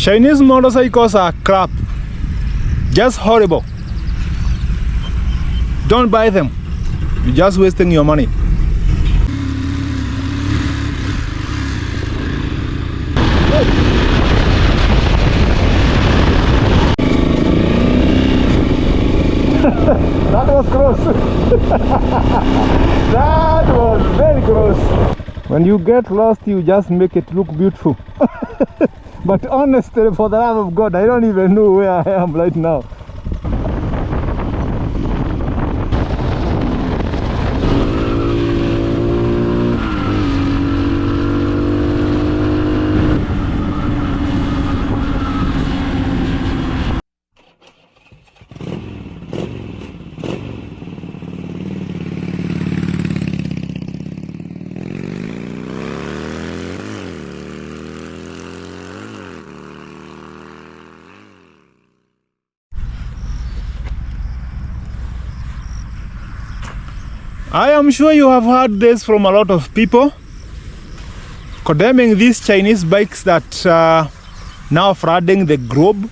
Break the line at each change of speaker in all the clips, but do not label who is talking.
Chinese motorcycles are crap. Just horrible. Don't buy them. You're just wasting your money. That was close. That was very close. When you get lost, you just make it look beautiful. But honestly, for the love of God, I don't even know where I am right now. I am sure you have heard this from a lot of people condemning these Chinese bikes that are now flooding the globe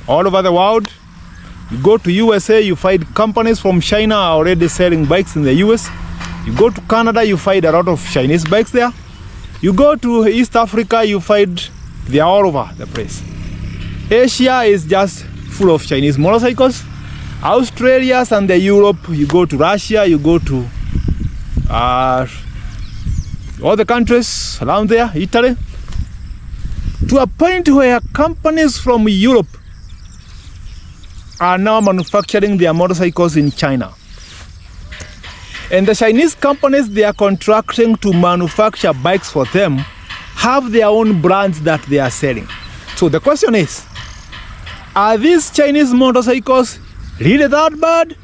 all over the world. You go to USA, you find companies from China are already selling bikes in the US. You go to Canada, you find a lot of Chinese bikes there. You go to East Africa, you find they are all over the place. Asia is just full of Chinese motorcycles. Australia and the Europe, you go to Russia, you go to all the countries around there, Italy, to a point where companies from Europe are now manufacturing their motorcycles in China. And the Chinese companies they are contracting to manufacture bikes for them have their own brands that they are selling. So the question is, are these Chinese motorcycles really that bad?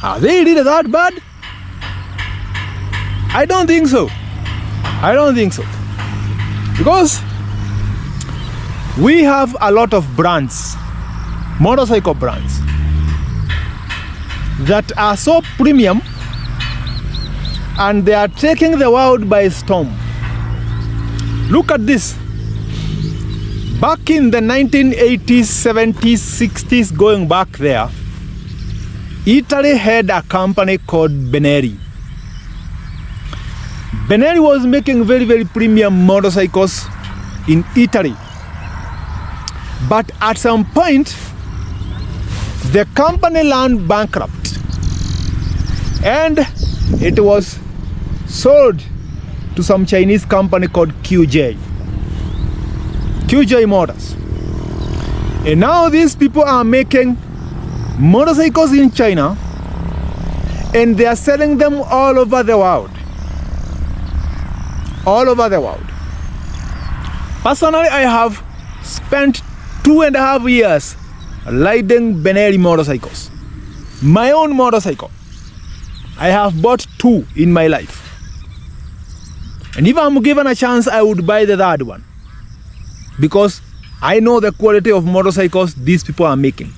Are they really that bad? I don't think so. I don't think so. Because we have a lot of brands, motorcycle brands, that are so premium and they are taking the world by storm. Look at this. Back in the 1980s, 70s, 60s, going back there, Italy had a company called Benelli. Benelli was making very, very premium motorcycles in Italy. But at some point, the company went bankrupt. And it was sold to some Chinese company called QJ Motors. And now these people are making motorcycles in China and they are selling them all over the world. All over the world. Personally, I have spent 2.5 years riding Benelli motorcycles. My own motorcycle. I have bought 2 in my life. And if I'm given a chance, I would buy the third one. Because I know the quality of motorcycles these people are making.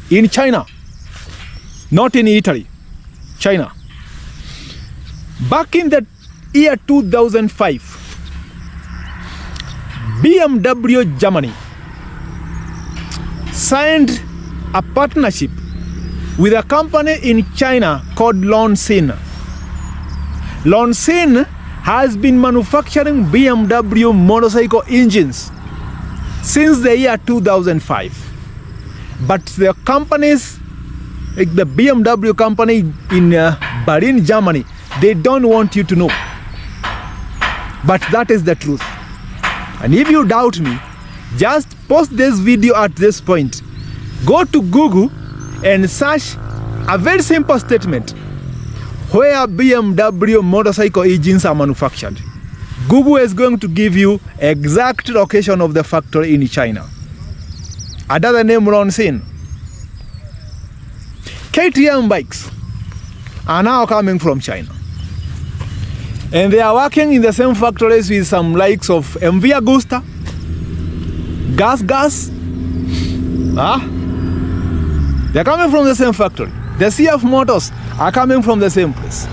In China. Not in Italy. China. Back in the year 2005, BMW Germany signed a partnership with a company in China called Lonsin. Lonsin has been manufacturing BMW motorcycle engines since the year 2005. But the companies, like the BMW company in Berlin, Germany, they don't want you to know. But that is the truth. And if you doubt me, just post this video at this point. Go to Google and search a very simple statement where BMW motorcycle engines are manufactured. Google is going to give you exact location of the factory in China. Another name Lonsin. KTM bikes are now coming from China. And they are working in the same factories with some likes of MV Agusta, Gas. They're coming from the same factory. The CF Motors are coming from the same place.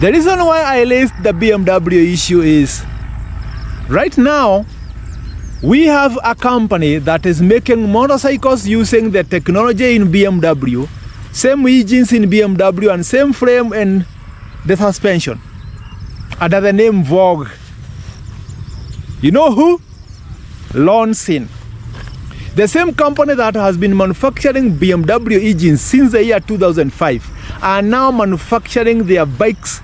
The reason why I raised the BMW issue is right now we have a company that is making motorcycles using the technology in BMW, same engines in BMW and same frame and the suspension, under the name Vogue. You know who? Lonsin. The same company that has been manufacturing BMW engines since the year 2005 are now manufacturing their bikes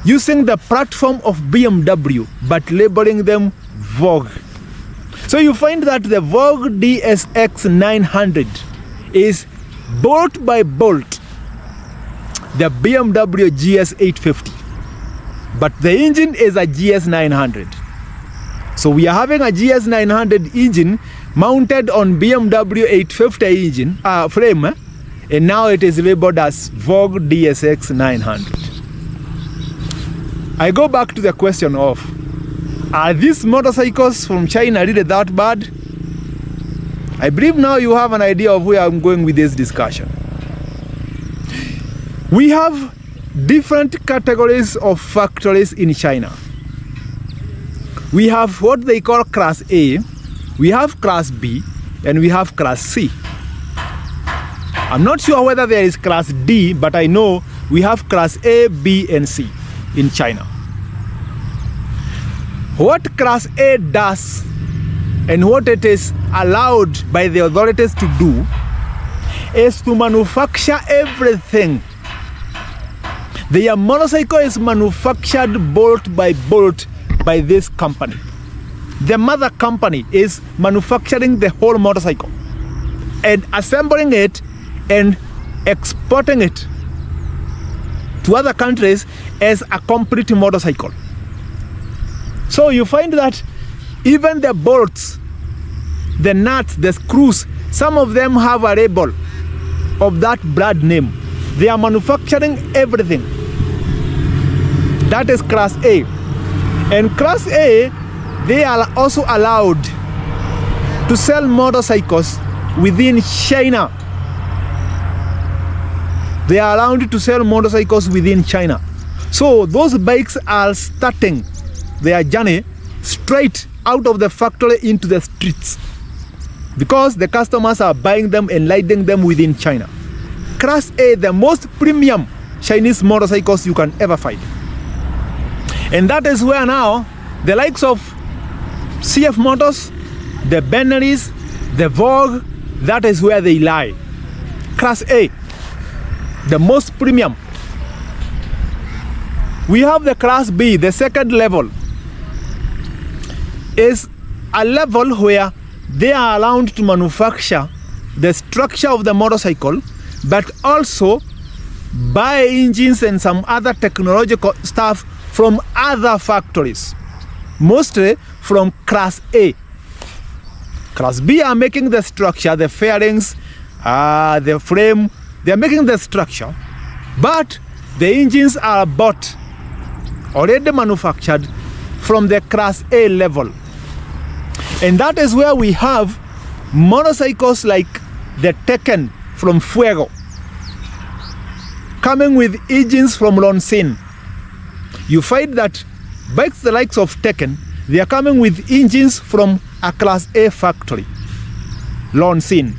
using the platform of BMW but labeling them Vogue. So you find that the Vogue DSX 900 is bolt by bolt the BMW GS 850, but the engine is a GS 900. So we are having a GS 900 engine mounted on BMW 850 engine frame, and now it is labeled as Vogue DSX 900. I go back to the question of, are these motorcycles from China really that bad? I believe now you have an idea of where I'm going with this discussion. We have different categories of factories in China. We have what they call Class A, we have Class B, and we have Class C. I'm not sure whether there is Class D, but I know we have Class A, B, and C in China. What Class A does and what it is allowed by the authorities to do is to manufacture everything. The motorcycle is manufactured bolt by bolt by this company. The mother company is manufacturing the whole motorcycle and assembling it and exporting it to other countries as a complete motorcycle. So you find that even the bolts, the nuts, the screws, some of them have a label of that brand name. They are manufacturing everything. That is Class A. And Class A, they are also allowed to sell motorcycles within China. They are allowed to sell motorcycles within China. So those bikes are starting their journey straight out of the factory into the streets because the customers are buying them and riding them within China. Class A, the most premium Chinese motorcycles you can ever find. And that is where now the likes of CF Motors, the Bentleys, the Vogue, that is where they lie. Class A, the most premium. We have the Class B, the second level, is a level where they are allowed to manufacture the structure of the motorcycle, but also buy engines and some other technological stuff from other factories, mostly from Class A. Class B are making the structure, the fairings, the frame, they are making the structure, but the engines are bought, already manufactured from the Class A level. And that is where we have motorcycles like the Tekken from Fuego, coming with engines from Lonsin. You find that bikes the likes of Tekken, they are coming with engines from a Class A factory, Lonsin,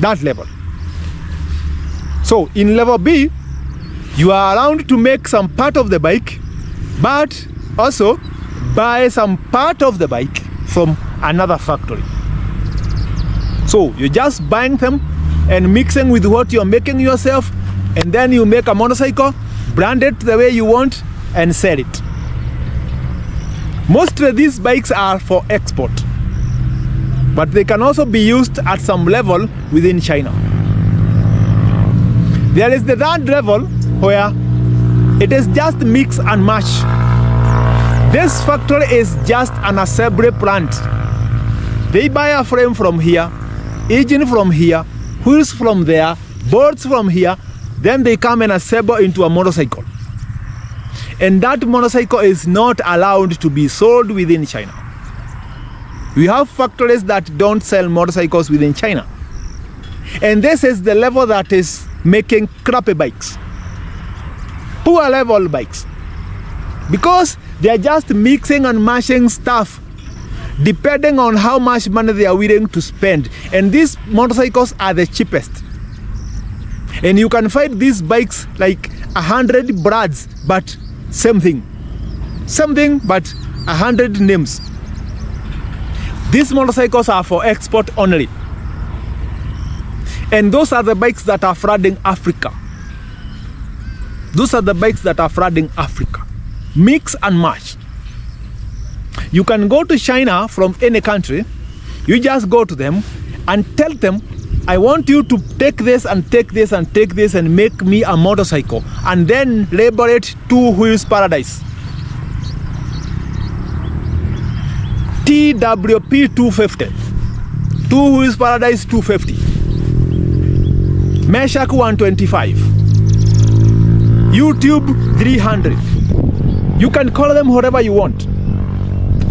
that level. So in level B, you are allowed to make some part of the bike, but also buy some part of the bike from another factory. So you're just buying them and mixing with what you're making yourself, and then you make a motorcycle, brand it the way you want, and sell it. Most of these bikes are for export, but they can also be used at some level within China. There is the third level where it is just mix and match. This factory is just an assembly plant. They buy a frame from here, engine from here, wheels from there, bolts from here, then they come and assemble into a motorcycle. And that motorcycle is not allowed to be sold within China. We have factories that don't sell motorcycles within China. And this is the level that is making crappy bikes. poor level bikes, because they are just mixing and matching stuff depending on how much money they are willing to spend. And these motorcycles are the cheapest. And you can find these bikes like 100 brands, but same thing, but 100 names. These motorcycles are for export only. And those are the bikes that are flooding Africa. Those are the bikes that are flooding Africa. Mix and match. You can go to China from any country. You just go to them and tell them, I want you to take this and take this and take this and make me a motorcycle, and then label it Two Wheels Paradise. TWP 250. Two Wheels Paradise 250. Meshach 125. YouTube 300. You can call them whatever you want.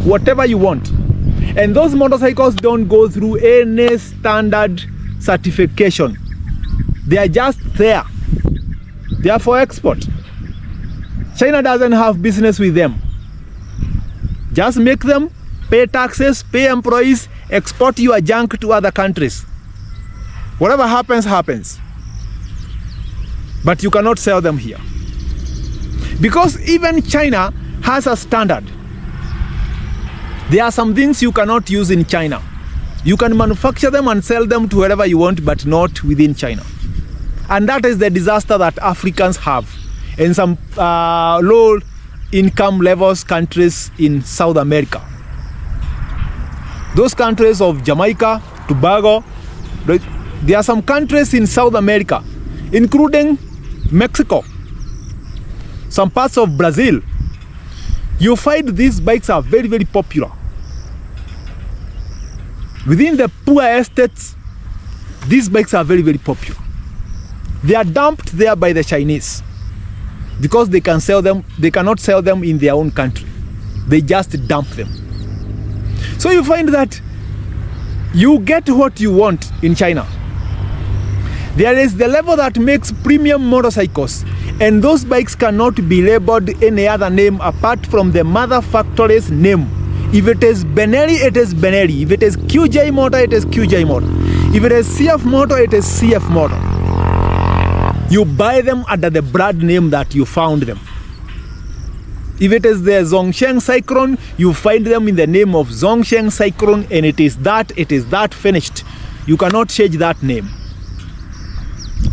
Whatever you want. And those motorcycles don't go through any standard certification. They are just there. They are for export. China doesn't have business with them. Just make them, pay taxes, pay employees, export your junk to other countries. Whatever happens, happens. But you cannot sell them here. Because even China has a standard. There are some things you cannot use in China. You can manufacture them and sell them to wherever you want, but not within China. And that is the disaster that Africans have in some low income levels countries in South America. Those countries of Jamaica, Tobago, there are some countries in South America, including Mexico, some parts of Brazil. You find these bikes are very, very popular. Within the poor estates, these bikes are very, very popular. They are dumped there by the Chinese because they can sell them. They cannot sell them in their own country. They just dump them. So you find that you get what you want in China. There is the level that makes premium motorcycles, and those bikes cannot be labeled any other name apart from the mother factory's name. If it is Benelli, it is Benelli. If it is QJ Motor, it is QJ Motor. If it is CF Motor, it is CF Motor. You buy them under the brand name that you found them. If it is the Zhongsheng Cyclone, you find them in the name of Zhongsheng Cyclone, and it is that finished. You cannot change that name.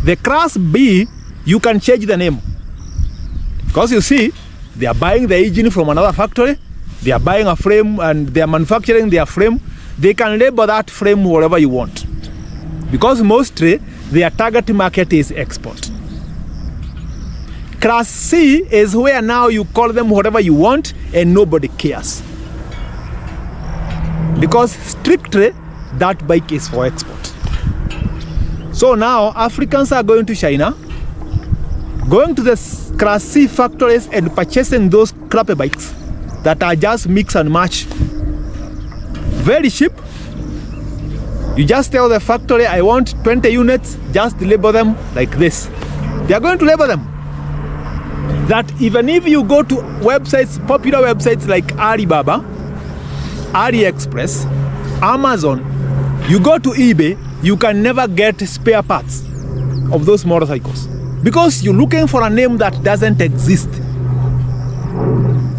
The Class B, you can change the name. Because you see, they are buying the engine from another factory. They are buying a frame and they are manufacturing their frame. They can label that frame whatever you want. Because mostly their target market is export. Class C is where now you call them whatever you want and nobody cares. Because strictly that bike is for export. So now Africans are going to China, going to the Class C factories and purchasing those crappy bikes that are just mix and match. Very cheap. You just tell the factory, I want 20 units, just label them like this. They are going to label them. That even if you go to websites, popular websites like Alibaba, AliExpress, Amazon, you go to eBay, you can never get spare parts of those motorcycles because you're looking for a name that doesn't exist.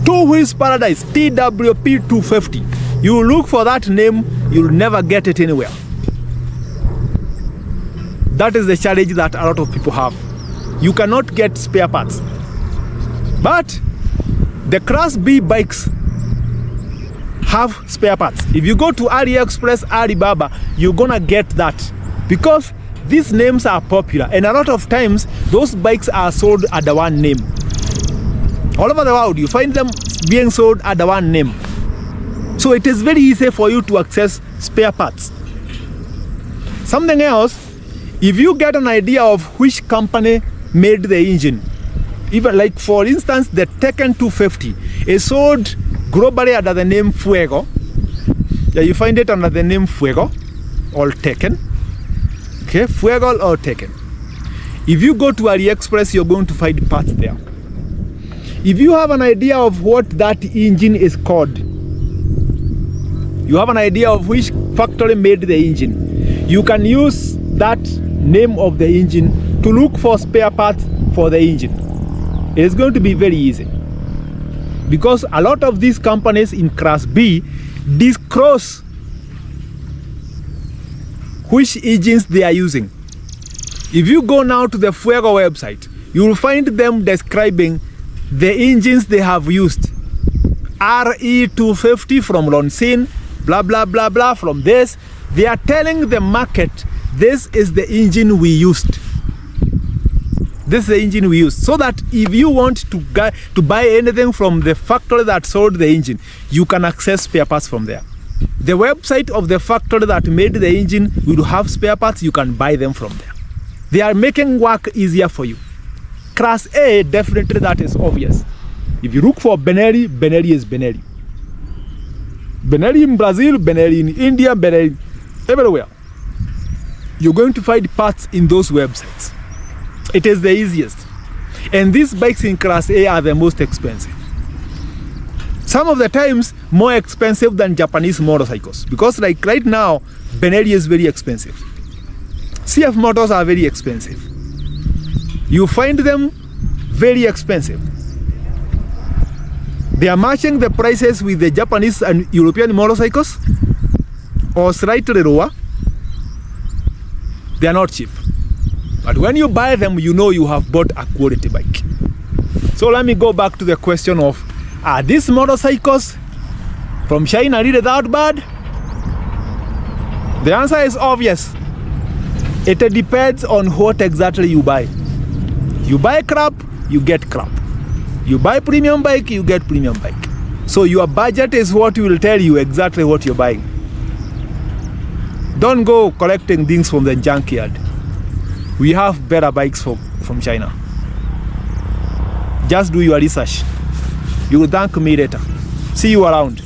Two Wheels Paradise, TWP 250. You look for that name, you'll never get it anywhere. That is the challenge that a lot of people have. You cannot get spare parts. But the Class B bikes have spare parts. If you go to AliExpress, Alibaba, you're gonna get that because these names are popular, and a lot of times those bikes are sold under one name. All over the world, you find them being sold under one name. So it is very easy for you to access spare parts. Something else, if you get an idea of which company made the engine, even like for instance, the Tekken 250 is sold globally under the name Fuego. Yeah, you find it under the name Fuego or Tekken. Okay, Fuego or Tekken. If you go to AliExpress, you're going to find parts there. If you have an idea of what that engine is called, you have an idea of which factory made the engine, you can use that name of the engine to look for spare parts for the engine. It's going to be very easy, because a lot of these companies in class B disclose which engines they are using. If you go now to the Fuego website, you will find them describing the engines they have used. RE250 from Lonsin, blah, blah, blah, blah, from this. They are telling the market, this is the engine we used. This is the engine we used. So that if you want to buy anything from the factory that sold the engine, you can access spare parts from there. The website of the factory that made the engine will have spare parts, you can buy them from there. They are making work easier for you. Class A, definitely that is obvious. If you look for Benelli, Benelli is Benelli. Benelli in Brazil, Benelli in India, Benelli everywhere. You're going to find parts in those websites. It is the easiest. And these bikes in Class A are the most expensive. Some of the times more expensive than Japanese motorcycles, because like right now Benelli is very expensive. CF motors are very expensive. You find them very expensive. They are matching the prices with the Japanese and European motorcycles, or slightly lower. They are not cheap. But when you buy them, you know you have bought a quality bike. So let me go back to the question of, are these motorcycles from China really that bad? The answer is obvious. It depends on what exactly you buy. You buy crap, you get crap. You buy premium bike, you get premium bike. So your budget is what will tell you exactly what you're buying. Don't go collecting things from the junkyard. We have better bikes from China. Just do your research. You will thank me later. See you around.